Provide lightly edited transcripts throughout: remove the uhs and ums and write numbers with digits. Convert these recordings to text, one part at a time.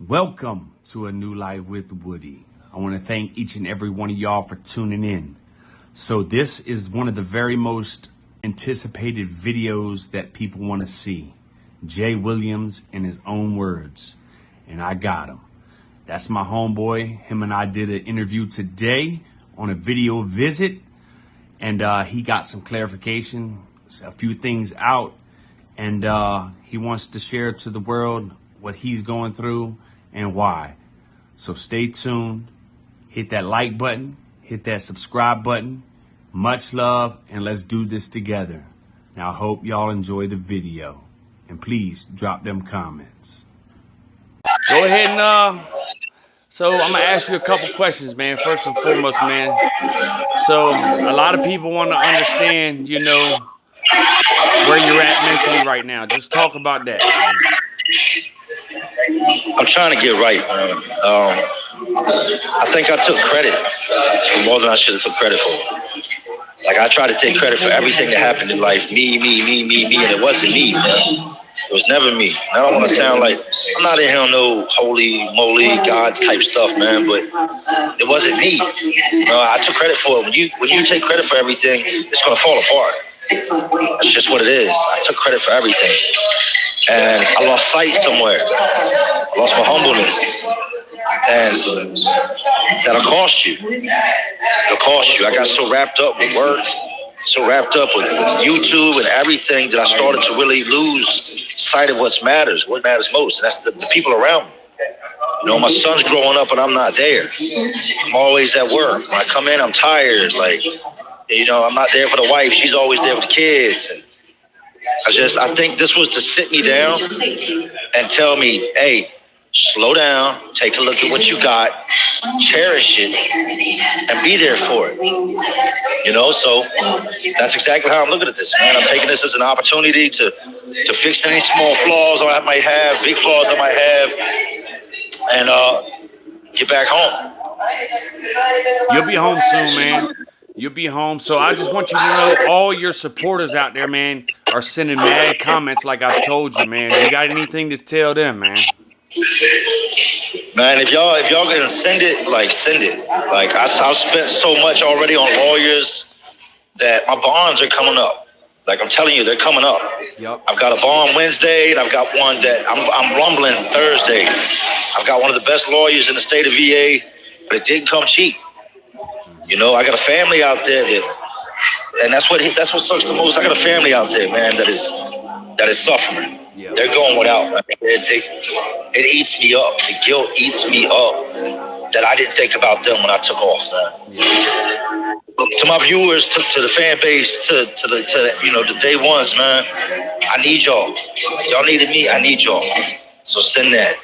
Welcome to A New Life with Woody. I want to thank each and every one of y'all for tuning in. So this is one of the very most anticipated videos that people want to see. Jay Williams in his own words. And I got him. That's my homeboy. Him and I did an interview today on a video visit. And he got some clarification, a few things out. And he wants to share to the world what he's going through and why. So stay tuned, hit that like button, hit that subscribe button. Much love, and let's do this together. Now I hope y'all enjoy the video, and please drop them comments. Go ahead and so I'm gonna ask you a couple questions, man. First and foremost, man. So a lot of people want to understand, where you're at mentally right now. Just talk about that, man. I'm trying to get right, man. I think I took credit for more than I should have took credit for. Like, I tried to take credit for everything that happened in life. Me, and it wasn't me, man. It was never me. I don't want to sound like, I'm not in here on no holy moly God type stuff, man, but it wasn't me. I took credit for it. When you take credit for everything, it's going to fall apart. That's just what it is. I took credit for everything. And I lost sight somewhere. I lost my humbleness. And that'll cost you. It'll cost you. I got so wrapped up with work, so wrapped up with YouTube and everything that I started to really lose sight of what matters most. And that's the people around me. My son's growing up and I'm not there. I'm always at work. When I come in, I'm tired. I'm not there for the wife. She's always there with the kids. And I think this was to sit me down and tell me, hey, slow down, take a look at what you got, cherish it, and be there for it. So that's exactly how I'm looking at this, man. I'm taking this as an opportunity to fix any small flaws I might have, big flaws I might have, and get back home. You'll be home soon, man. You'll be home. So I just want you to know all your supporters out there, man, are sending mad comments like I've told you, man. You got anything to tell them, man? Man, if y'all gonna send it, send it. I've spent so much already on lawyers that my bonds are coming up. I'm telling you, they're coming up. Yep. I've got a bond Wednesday, and I've got one that I'm rumbling Thursday. I've got one of the best lawyers in the state of VA, but it didn't come cheap. I got a family out there and that's what sucks the most. I got a family out there, man, that is suffering. Yeah. They're going without. It eats me up. The guilt eats me up that I didn't think about them when I took off, man. Yeah. To my viewers, to the fan base, to the day ones, man, I need y'all. Y'all needed me. I need y'all. So send that.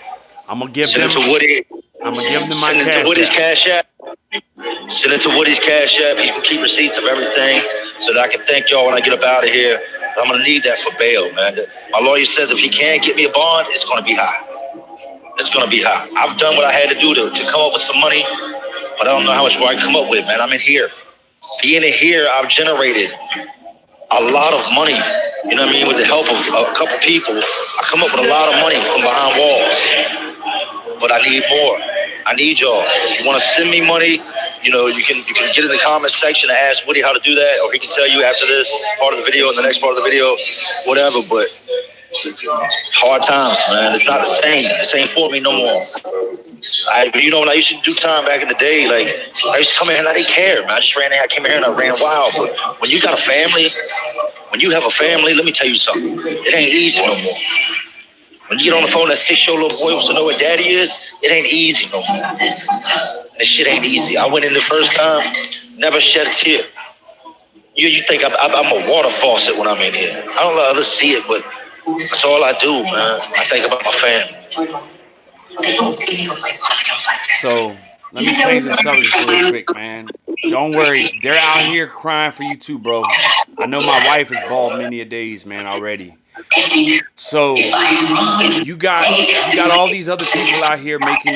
I'm gonna give send them it to Woody. I'm gonna give them my send it to Woody's Cash App. Send it to Woody's Cash App. He can keep receipts of everything so that I can thank y'all when I get up out of here. I'm going to need that for bail, man. My lawyer says if he can't get me a bond, it's going to be high. It's going to be high. I've done what I had to do to come up with some money, but I don't know how much more I can come up with, man. I'm in here. Being in here, I've generated a lot of money. You know what I mean? With the help of a couple people, I come up with a lot of money from behind walls. But I need more. I need y'all. If you want to send me money, you can get in the comment section and ask Woody how to do that, or he can tell you after this part of the video and the next part of the video, whatever. But hard times, man. It's not the same. This ain't for me no more. When I used to do time back in the day, I used to come in here and I didn't care, man. I just ran in. I came in here and I ran wild. But when you got a family, when you have a family, let me tell you something. It ain't easy no more. When you get on the phone, that 6-year-old little boy wants to know where daddy is, it ain't easy no more. That shit ain't easy. I went in the first time, never shed a tear. You think I'm a water faucet when I'm in here. I don't let others see it, but that's all I do, man. I think about my family. So let me change the subject real quick, man. Don't worry. They're out here crying for you too, bro. I know my wife is bald many a days, man, already. So you got all these other people out here making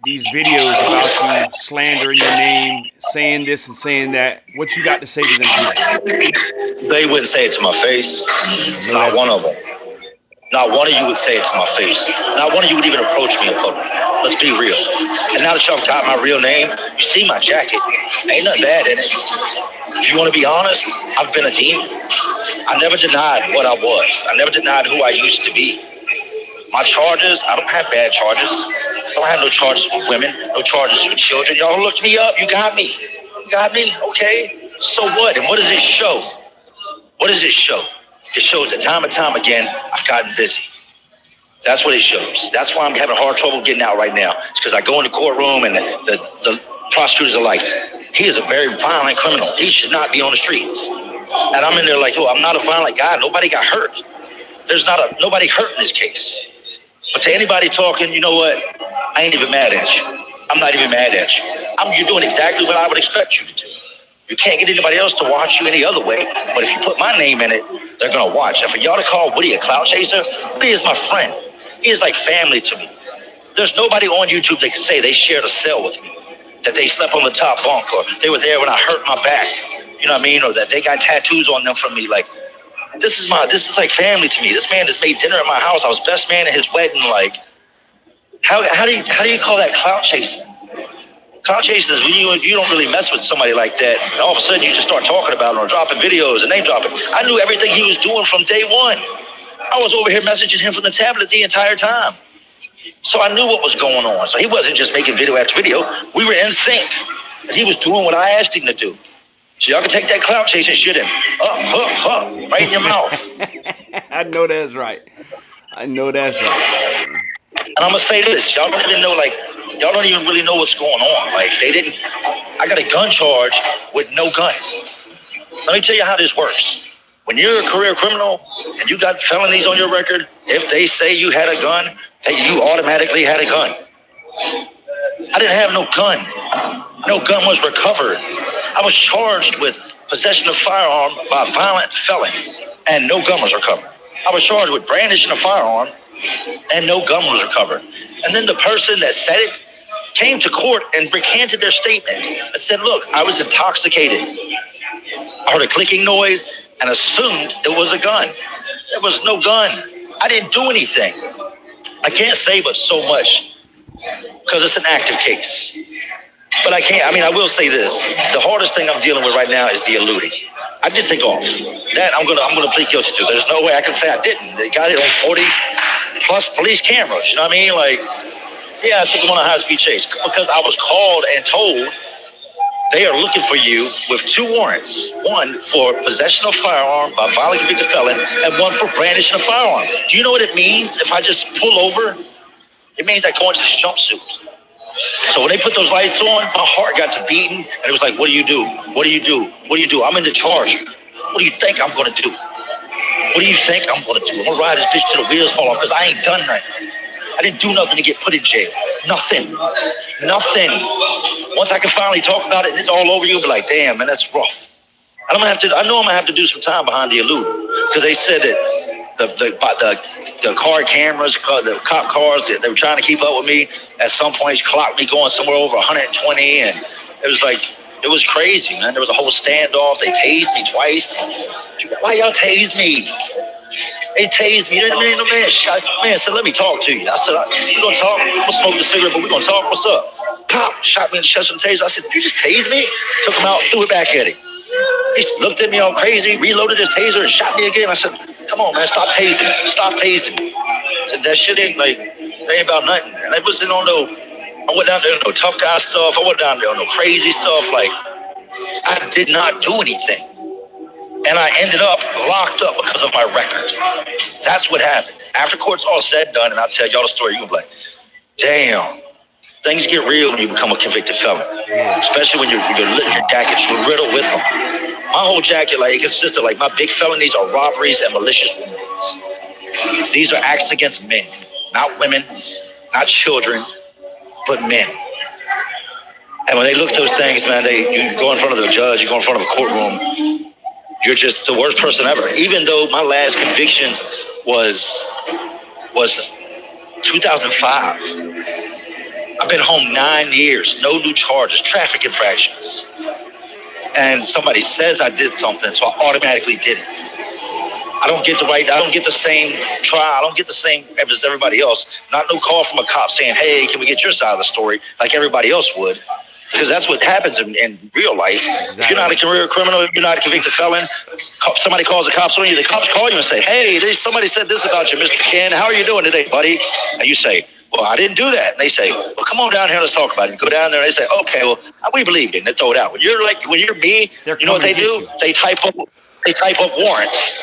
these videos about you, slandering your name, saying this and saying that. What you got to say to them people? They wouldn't say it to my face. Not one of them. Not one of you would say it to my face. Not one of you would even approach me in public. Let's be real. And now that y'all got my real name, you see my jacket. Ain't nothing bad in it. If you want to be honest, I've been a demon. I never denied what I was. I never denied who I used to be. My charges, I don't have bad charges. I don't have no charges with women, no charges with children. Y'all looked me up. You got me. You got me? Okay. So what? And what does it show? What does it show? It shows that time and time again, I've gotten busy. That's what it shows. That's why I'm having hard trouble getting out right now. It's because I go in the courtroom and the prosecutors are like, he is a very violent criminal. He should not be on the streets. And I'm in there like, I'm not a violent guy. Nobody got hurt. There's nobody hurt in this case. But to anybody talking, you know what? I ain't even mad at you. I'm not even mad at you. You're doing exactly what I would expect you to do. You can't get anybody else to watch you any other way. But if you put my name in it, they're going to watch. And for y'all to call Woody a clout chaser, Woody is my friend. He is like family to me. There's nobody on YouTube that can say they shared a cell with me, that they slept on the top bunk, or they were there when I hurt my back. You know what I mean? Or that they got tattoos on them from me. Like, this is like family to me. This man has made dinner at my house. I was best man at his wedding. Like, how do you call that clout chasing? Clout chasing is when you don't really mess with somebody like that, and all of a sudden you just start talking about him or dropping videos and name dropping. I knew everything he was doing from day one. I was over here messaging him from the tablet the entire time. So I knew what was going on. So he wasn't just making video after video. We were in sync. And he was doing what I asked him to do. So y'all can take that clout chasing shit in. Right in your mouth. I know that's right. I know that's right. And I'm going to say this. Y'all don't even really know what's going on. Like, I got a gun charge with no gun. Let me tell you how this works. When you're a career criminal and you got felonies on your record, if they say you had a gun, you automatically had a gun. I didn't have no gun. No gun was recovered. I was charged with possession of firearm by a violent felon, and no gun was recovered. I was charged with brandishing a firearm, and no gun was recovered. And then the person that said it came to court and recanted their statement and said, look, I was intoxicated. I heard a clicking noise and assumed it was a gun. There was no gun. I didn't do anything. I can't say but so much because it's an active case. But I will say this. The hardest thing I'm dealing with right now is the eluding. I did take off. That I'm gonna plead guilty to. There's no way I can say I didn't. They got it on 40 plus police cameras. You know what I mean? Like, yeah, I took them on a high-speed chase because I was called and told they are looking for you with 2 warrants. One for possession of firearm by violent convicted felon, and one for brandishing a firearm. Do you know what it means if I just pull over? It means I go into this jumpsuit. So when they put those lights on, my heart got to beating, and it was like, what do you do? What do you do? What do you do? I'm in the charge. What do you think I'm going to do? What do you think I'm going to do? I'm going to ride this bitch till the wheels fall off because I ain't done nothing. I didn't do nothing to get put in jail. Nothing. Once I can finally talk about it and it's all over, you'll be like, damn, man, that's rough. And I know I'm going to have to do some time behind the elude because they said that the car cameras, the cop cars, they were trying to keep up with me. At some points, clocked me going somewhere over 120, and it was crazy, man. There was a whole standoff. They tased me twice. Why y'all tase me? They tased me. Man said, let me talk to you. I said, we're going to talk. I'm going to smoke the cigarette, but we're going to talk. What's up? Pop, shot me in the chest with a taser. I said, did you just tase me? Took him out, threw it back at him. He looked at me all crazy, reloaded his taser, and shot me again. I said, come on, man, stop tasing. Stop tasing. I said, that shit ain't about nothing. And I wasn't on I went down there on no tough guy stuff. I went down there on no crazy stuff. Like, I did not do anything. And I ended up locked up because of my record. That's what happened. After court's all said and done, and I'll tell y'all the story, you'll be like, damn, things get real when you become a convicted felon. Especially when your jackets, you're riddled with them. My whole jacket, it consists of, my big felonies are robberies and malicious woundings. These are acts against men, not women, not children, but men. And when they look at those things, man, you go in front of the judge, you go in front of a courtroom, you're just the worst person ever. Even though my last conviction was 2005. I've been home 9 years, no new charges, traffic infractions. And somebody says I did something, so I automatically did it. I don't get the same trial. I don't get the same as everybody else. Not no call from a cop saying, hey, can we get your side of the story like everybody else would? Because that's what happens in real life. Exactly. If you're not a career criminal, if you're not a convicted felon, somebody calls the cops on you, the cops call you and say, hey, somebody said this about you, Mr. Ken. How are you doing today, buddy? And you say, well, I didn't do that. And they say, well, come on down here, let's talk about it. You go down there and they say, okay, well, we believe you, and they throw it out. When you're me, you know what they do? They type up warrants.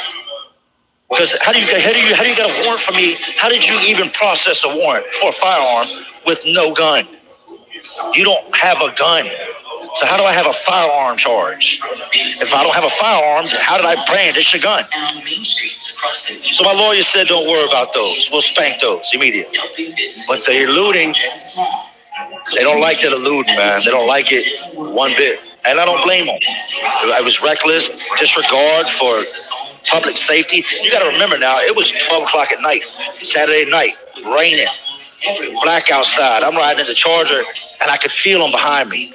Because how do you get a warrant for me? How did you even process a warrant for a firearm with no gun? You don't have a gun. So how do I have a firearm charge? If I don't have a firearm, how did I brandish a gun? So my lawyer said, don't worry about those. We'll spank those immediately. But the eluding, they don't like that eluding, man. They don't like it one bit. And I don't blame them. I was reckless, disregard for public safety. You got to remember now, it was 12 o'clock at night, Saturday night, raining, black outside. I'm riding in the Charger, and I could feel them behind me.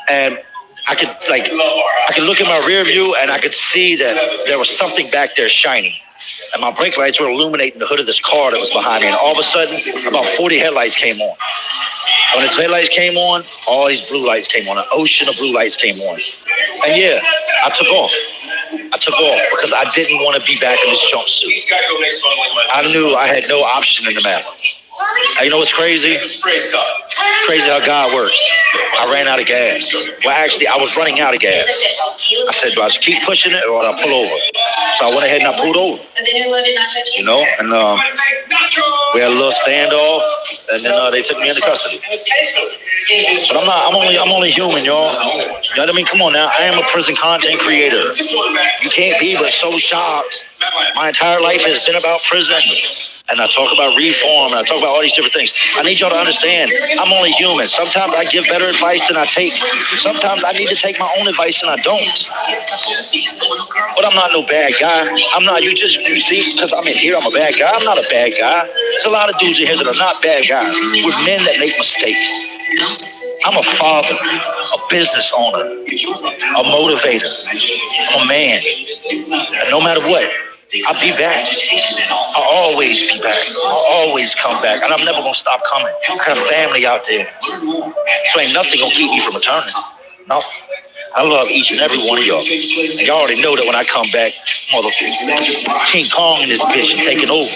And I could look in my rear view, and I could see that there was something back there shining. And my brake lights were illuminating the hood of this car that was behind me. And all of a sudden, about 40 headlights came on. When his headlights came on, all these blue lights came on. An ocean of blue lights came on. And yeah, I took off. Because I didn't want to be back in this jumpsuit. I knew I had no option in the matter. And you know what's crazy? Crazy how God works. I ran out of gas. Well, actually, I was running out of gas. I said, do I just keep pushing it or do I pull over? So I went ahead and I pulled over. You know, and we had a little standoff, and then they took me into custody. But I'm only human, y'all. You know what I mean? Come on now. I am a prison content creator. You can't be but so shocked. My entire life has been about prison. And I talk about reform, and I talk about all these different things. I need y'all to understand, I'm only human. Sometimes I give better advice than I take. Sometimes I need to take my own advice and I don't. But I'm not no bad guy. I'm not, you see, because I'm in here, I'm a bad guy. I'm not a bad guy. There's a lot of dudes in here that are not bad guys. We're men that make mistakes. I'm a father, a business owner, a motivator. I'm a man. And no matter what, I'll be back. I'll always be back. I'll always come back. And I'm never going to stop coming. I got a family out there. So ain't nothing going to keep me from returning. Nothing. I love each and every one of y'all. And y'all already know that when I come back, King Kong in this bitch and taking over.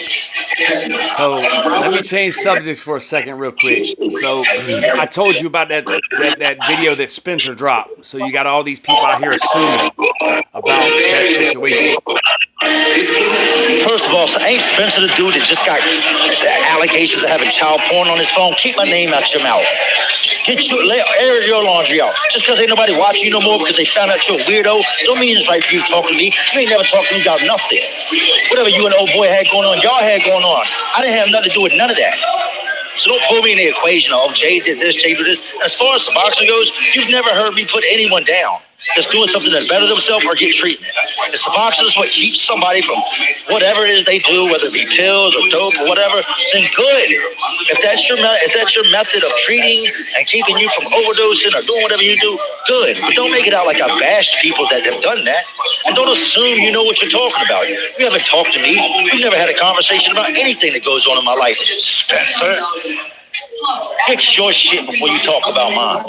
So let me change subjects for a second real quick. So I told you about that video that Spencer dropped. So you got all these people out here assuming about that situation. First of all, so ain't Spencer the dude that just got allegations of having child porn on his phone? Keep my name out your mouth. Air your laundry out. Just because ain't nobody watching you no more because they found out you're a weirdo, don't mean it's right for you to talk to me. You ain't never talked to me about nothing. Whatever you and the old boy had going on, y'all had going on. I didn't have nothing to do with none of that. So don't pull me in the equation of Jay did this, Jay did this. And as far as Suboxone goes, you've never heard me put anyone down that's doing something that's better themselves or get treatment. The Suboxone is what keeps somebody from whatever it is they do, whether it be pills or dope or whatever, then good. If that's your method of treating and keeping you from overdosing or doing whatever you do, good. But don't make it out like I bashed people that have done that. And don't assume you know what you're talking about. You haven't talked to me. We've never had a conversation about anything that goes on in my life. Spencer, fix your shit before you talk about mine.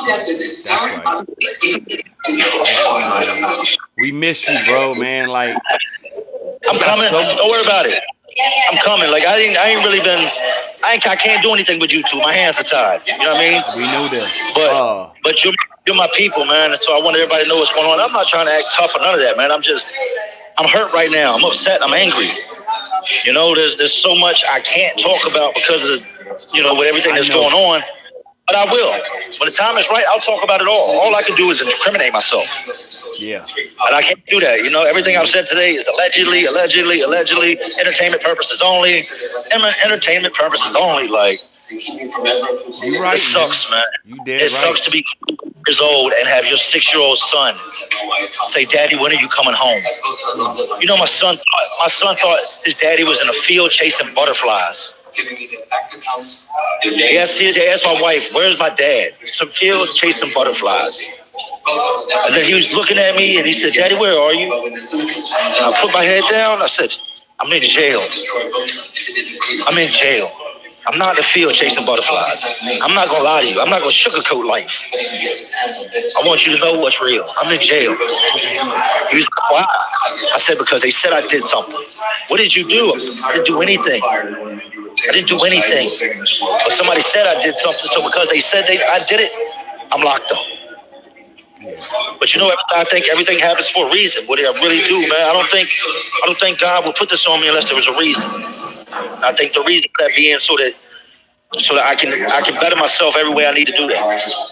That's right. We miss you, bro, man. Like, I'm coming. Don't worry about it. I'm coming. Like I ain't really been. I can't do anything with you two. My hands are tied. You know what I mean? We know this. But you're my people, man. And so I want everybody to know what's going on. I'm not trying to act tough or none of that, man. I'm hurt right now. I'm upset. I'm angry. You know, there's so much I can't talk about because of with everything that's going on. But I will. When the time is right, I'll talk about it all. All I can do is incriminate myself. Yeah. And I can't do that. Everything I've said today is allegedly, entertainment purposes only. Entertainment purposes only. Like, you're right, it sucks, man. It sucks to be years old and have your 6-year-old son say, Daddy, when are you coming home? My son thought his daddy was in a field chasing butterflies. Yes, he asked my wife, where's my dad? Some field chasing butterflies. And then he was looking at me and he said, Daddy, where are you? And I put my head down. I said, I'm in jail. I'm in jail. I'm not in the field chasing butterflies. I'm not going to lie to you. I'm not going to sugarcoat life. I want you to know what's real. I'm in jail. He was like, why? I said, because they said I did something. What did you do? I didn't do anything. I didn't do anything. But somebody said I did something, so because they said I did it, I'm locked up. But you know, I think everything happens for a reason. What I really do, man. I don't think God would put this on me unless there was a reason. I think the reason for that being so that I can better myself every way I need to do that,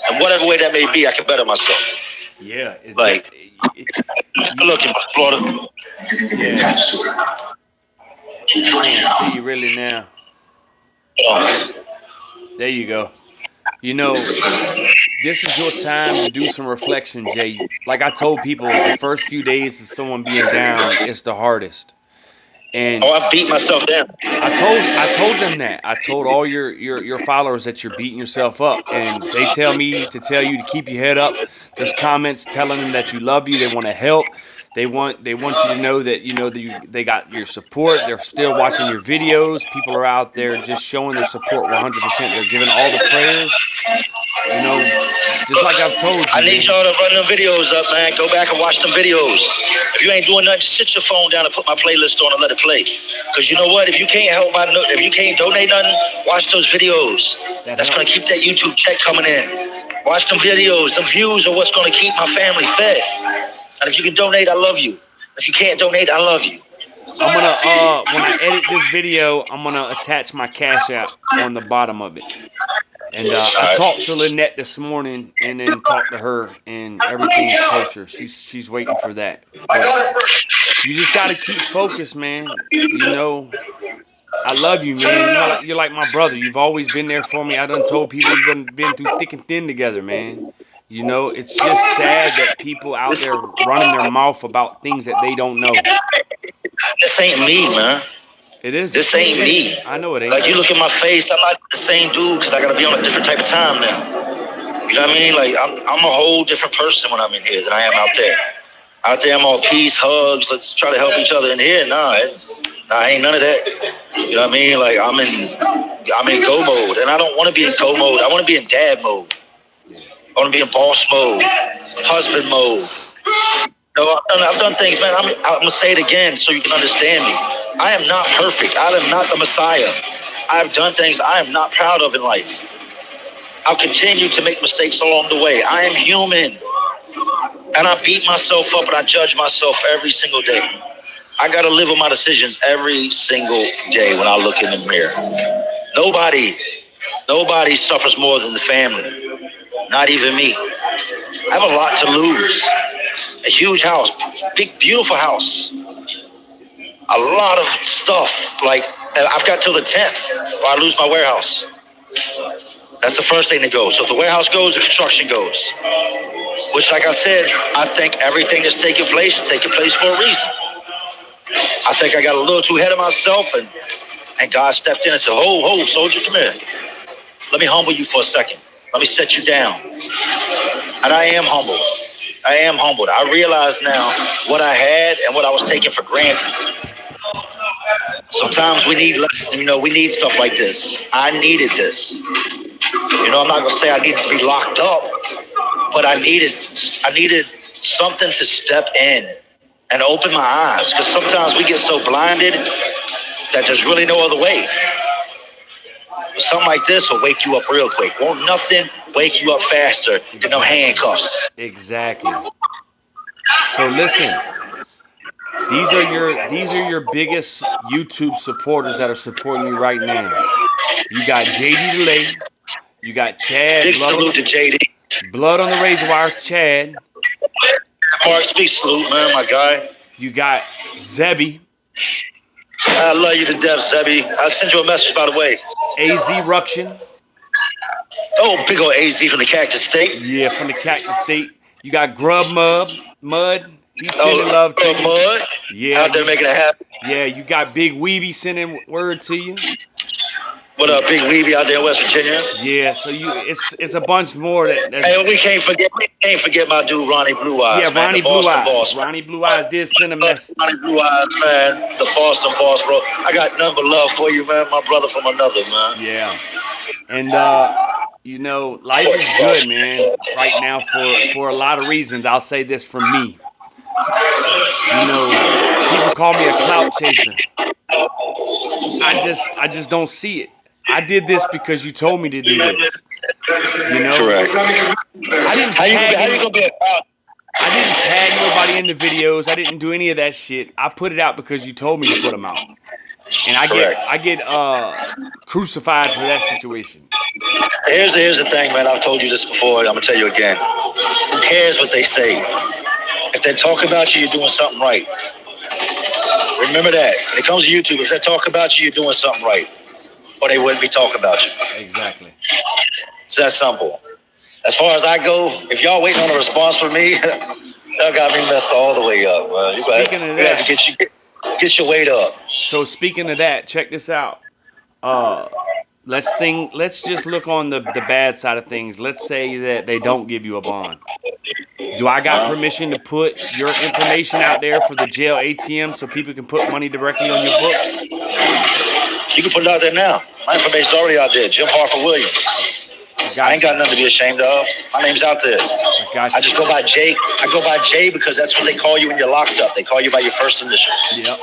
and whatever way that may be, I can better myself. Yeah, Look in Florida. Yeah, I can't see you really now. There you go. You know, this is your time to do some reflection, Jay. Like I told people, the first few days of someone being down is the hardest. And I beat myself down. I told them that. I told all your followers that you're beating yourself up, and they tell me to tell you to keep your head up. There's comments telling them that you love you, they want to help. They want you to know that they got your support. They're still watching your videos. People are out there just showing their support 100%. They're giving all the prayers. You know, just like I've told you. I need y'all to run them videos up, man. Go back and watch them videos. If you ain't doing nothing, just sit your phone down and put my playlist on and let it play. Because you know what? If you can't if you can't donate nothing, watch those videos. That's going to keep that YouTube check coming in. Watch them videos. Them views are what's going to keep my family fed. And if you can donate, I love you. If you can't donate, I love you. I'm gonna when I edit this video, I'm gonna attach my Cash App on the bottom of it. And I talked to Lynette this morning, and then talked to her, and everything's kosher. She's waiting for that. But you just gotta keep focused, man. You know, I love you, man. You're like my brother. You've always been there for me. I done told people we've been through thick and thin together, man. You know, it's just sad that people out there running their mouth about things that they don't know. This ain't me, man. It is. This ain't me. I know it ain't. Like, you look at my face, I'm not the same dude because I got to be on a different type of time now. You know what I mean? Like, I'm a whole different person when I'm in here than I am out there. Out there, I'm all peace, hugs, let's try to help each other. In here, nah, ain't none of that. You know what I mean? Like, I'm in go mode, and I don't want to be in go mode. I want to be in dad mode. I want to be in boss mode, husband mode. No, I've done things, man. I'm gonna say it again so you can understand me. I am not perfect. I am not the Messiah. I've done things I am not proud of in life. I'll continue to make mistakes along the way. I am human. And I beat myself up and I judge myself every single day. I got to live with my decisions every single day when I look in the mirror. Nobody suffers more than the family. Not even me. I have a lot to lose. A huge house, big, beautiful house. A lot of stuff. Like, I've got till the 10th or I lose my warehouse. That's the first thing to go. So if the warehouse goes, the construction goes. Which, like I said, I think everything that's taking place is taking place for a reason. I think I got a little too ahead of myself, and God stepped in and said, ho, soldier, come here. Let me humble you for a second. Let me set you down. And I am humbled. I realize now what I had and what I was taking for granted. Sometimes we need less, we need stuff like this. I needed this. I'm not gonna say I needed to be locked up, but I needed something to step in and open my eyes. Because sometimes we get so blinded that there's really no other way. Something like this will wake you up real quick. Won't nothing wake you up faster than no handcuffs. Exactly. So listen, these are your biggest YouTube supporters that are supporting you right now. You got JD Delay, you got Chad. Big salute to JD. Blood on the Razor Wire, Chad. Mark, big salute, man, my guy. You got Zebby. I love you to death, Zebby. I'll send you a message, by the way. AZ Ruction. Oh, big old AZ from the Cactus State. Yeah, from the Cactus State. You got Grub Mud. He's sending love to you. Mud. Yeah. Out there making it happen. Yeah, you got Big Weeby sending word to you. What up, Big Weavy out there in West Virginia? Yeah, so it's a bunch more that's Hey, we can't forget my dude Ronnie Blue yeah, Eyes, man, the Ronnie Blue Boston Eyes. boss, man. Ronnie Blue Eyes did send a message. Ronnie Blue Eyes, man, the Boston boss, bro. I got nothing but love for you, man. My brother from another, man. Yeah. And you know, life is good, man, right now for a lot of reasons. I'll say this for me. You know, people call me a clout chaser. I just don't see it. I did this because you told me to do this. You know, Correct. I didn't How you tag gonna be a clown? I didn't tag nobody in the videos. I didn't do any of that shit. I put it out because you told me to put them out. And Correct. I get crucified for that situation. Here's the thing, man. I've told you this before. I'm gonna tell you again. Who cares what they say? If they talk about you, you're doing something right. Remember that. When it comes to YouTube, if they talk about you, you're doing something right, or they wouldn't be talking about you. Exactly. It's that simple. As far as I go, if y'all waiting on a response from me, y'all got me messed all the way up, man. You Speaking of that, got to get your weight up. so speaking of that, check this out. Let's just look on the bad side of things. Let's say that they don't give you a bond. Do I got permission to put your information out there for the jail ATM so people can put money directly on your books? You can put it out there now. My information's already out there. Jim Harford Williams. I ain't got nothing to be ashamed of. My name's out there. I just go by Jay. I go by Jay because that's what they call you when you're locked up. They call you by your first initial. Yep.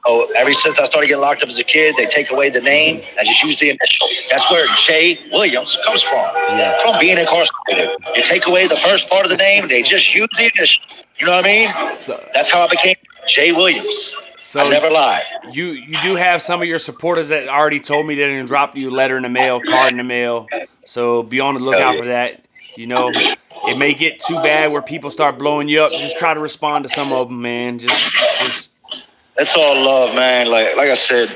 Oh, ever since I started getting locked up as a kid, they take away the name and just use the initial. That's where Jay Williams comes from. Yeah. From being incarcerated. You take away the first part of the name, they just use the initial. You know what I mean? That's how I became Jay Williams. So I never lied. You do have some of your supporters that already told me they're gonna drop you a letter in the mail, card in the mail. So be on the lookout for that. You know, it may get too bad where people start blowing you up. Just try to respond to some of them, man. Just. That's all love, man. Like I said,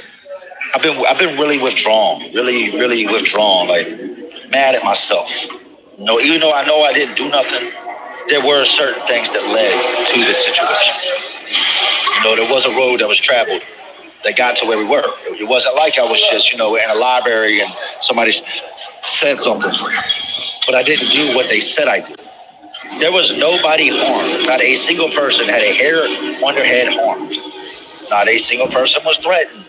I've been really withdrawn, really withdrawn. Like mad at myself. No, even though I know I didn't do nothing, there were certain things that led to this situation. You know, there was a road that was traveled that got to where we were. It wasn't like I was just, in a library and somebody said something, but I didn't do what they said I did. There was nobody harmed. Not a single person had a hair on their head harmed. Not a single person was threatened.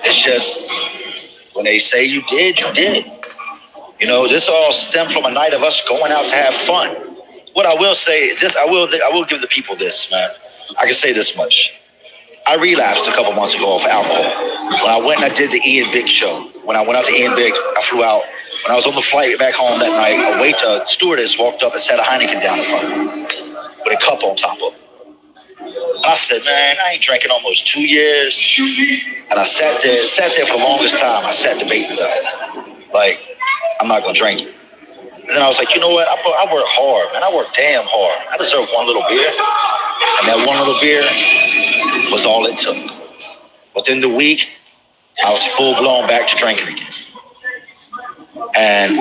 It's just when they say you did, you did. This all stemmed from a night of us going out to have fun. What I will say is this: I will give the people this, man. I can say this much. I relapsed a couple months ago off alcohol. When I went and I did the Ian Big show. When I went out to Ian Big, I flew out. When I was on the flight back home that night, a stewardess walked up and set a Heineken down in front of me with a cup on top of it. I said, man, I ain't drinking almost 2 years. And I sat there for the longest time. I sat debating that. Like, I'm not going to drink it. And then I was like, you know what? I work hard, man. I work damn hard. I deserve one little beer. And that one little beer was all it took. Within the week, I was full-blown back to drinking again. And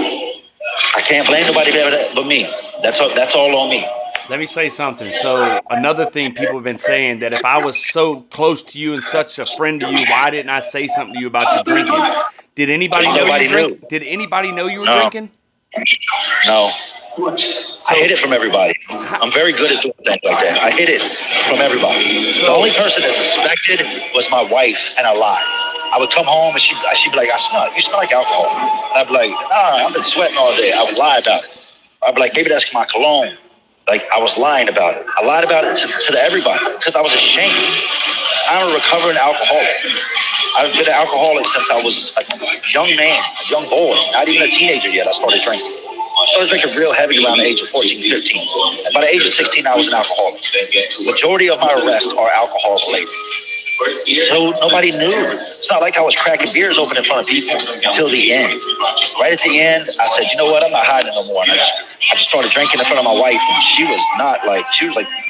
I can't blame nobody but me. That's all on me. Let me say something. So another thing people have been saying, that if I was so close to you and such a friend to you, why didn't I say something to you about your drinking? Did anybody know you drinking? Did anybody know you were drinking? No. I hid it from everybody. I'm very good at doing things like that. I hid it from everybody. The only person that suspected was my wife, and I lied. I would come home and she'd be like, you smell like alcohol. And I'd be like, nah, I've been sweating all day. I would lie about it. I'd be like, maybe that's my cologne. Like, I was lying about it. I lied about it to everybody because I was ashamed. I'm a recovering alcoholic. I've been an alcoholic since I was a young man, a young boy, not even a teenager yet. I started drinking. I started drinking real heavy around the age of 14, 15. And by the age of 16, I was an alcoholic. The majority of my arrests are alcohol related. So nobody knew. It's not like I was cracking beers open in front of people until the end. Right at the end, I said, you know what? I'm not hiding no more. And I just started drinking in front of my wife, and she was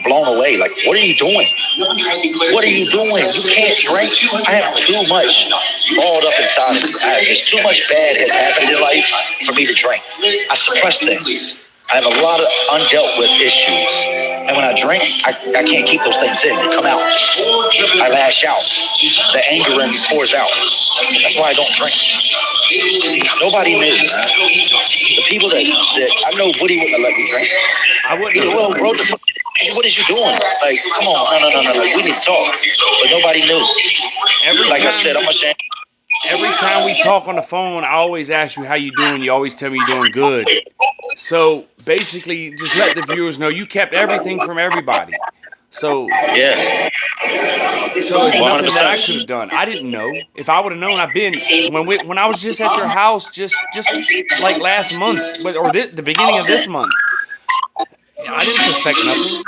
blown away. Like, what are you doing? What are you doing? You can't drink. I have too much balled up inside of me. There's too much bad has happened in life for me to drink. I suppress things. I have a lot of undealt with issues. And when I drink, I can't keep those things in. They come out. I lash out. The anger in me pours out. That's why I don't drink. Nobody knew, man. The people that I know Woody wouldn't have let me drink. I wouldn't have. Well, bro, what is you doing? Like, come on, no. We need to talk. But nobody knew. Like I said, I'm ashamed. Every time we talk on the phone, I always ask you how you doing. You always tell me you're doing good. So basically, just let the viewers know you kept everything from everybody. So Yeah. so it's nothing that I 100%. could have done. I didn't know. If I would have known, I've been when I was just at your house, just like last month, or the beginning of this month. I didn't suspect nothing.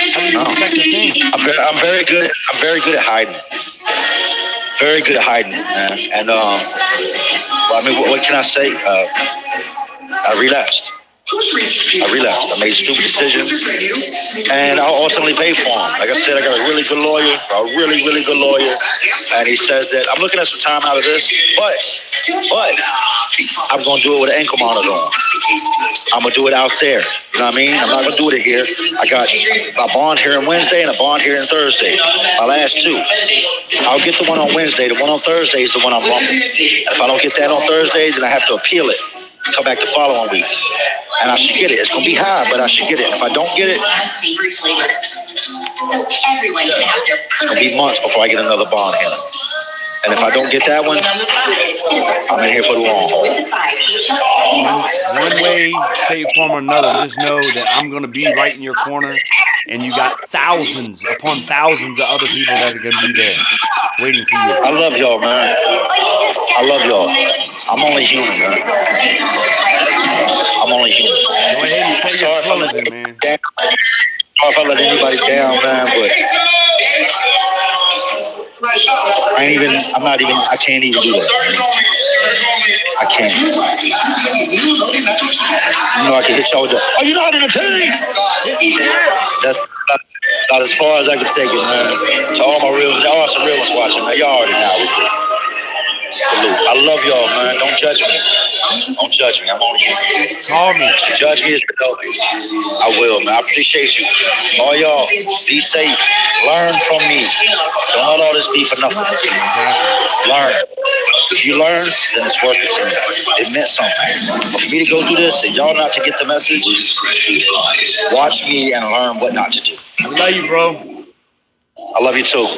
I didn't suspect a thing. I'm very good. I'm very good at hiding. Very good at hiding it, man. And well, I mean, what can I say? I relapsed. I made stupid decisions, and I ultimately paid for them. Like I said, I got a really good lawyer, and he says that I'm looking at some time out of this, but I'm gonna do it with an ankle monitor on. I'm gonna do it out there. You know what I mean? I'm not gonna do it here. I got a bond here on Wednesday and a bond here on Thursday. My last two. I'll get the one on Wednesday. The one on Thursday is the one I'm bumping. If I don't get that on Thursday, then I have to appeal it. Come back the following week. And I should get it. It's gonna be high, but I should get it. If I don't get it, it's gonna be months before I get another bond here. And if I don't get that one, I'm in here for the long haul. One way, shape, form, or another, just know that I'm going to be right in your corner, and you got thousands upon thousands of other people that are going to be there waiting for you. I love y'all, man. I love y'all. I'm only human, man. I'm only human. Go ahead and say your closing, man. Sorry if I let anybody down, man, but I can't even do that. I can't. You know, I can hit y'all with the, oh, you're not entertained. That's not as far as I can take it, man. To all my real, there are some real ones watching, man. Y'all already know. Salute. I love y'all, man. Don't judge me. Don't judge me. I'm on you. Call me. Judge me as Pinocchio. I will, man. I appreciate you. All y'all, be safe. Learn from me. Don't let all this be for nothing. Learn. If you learn, then it's worth it to me. It meant something. But for me to go do this and y'all not to get the message, watch me and learn what not to do. We love you, bro. I love you too.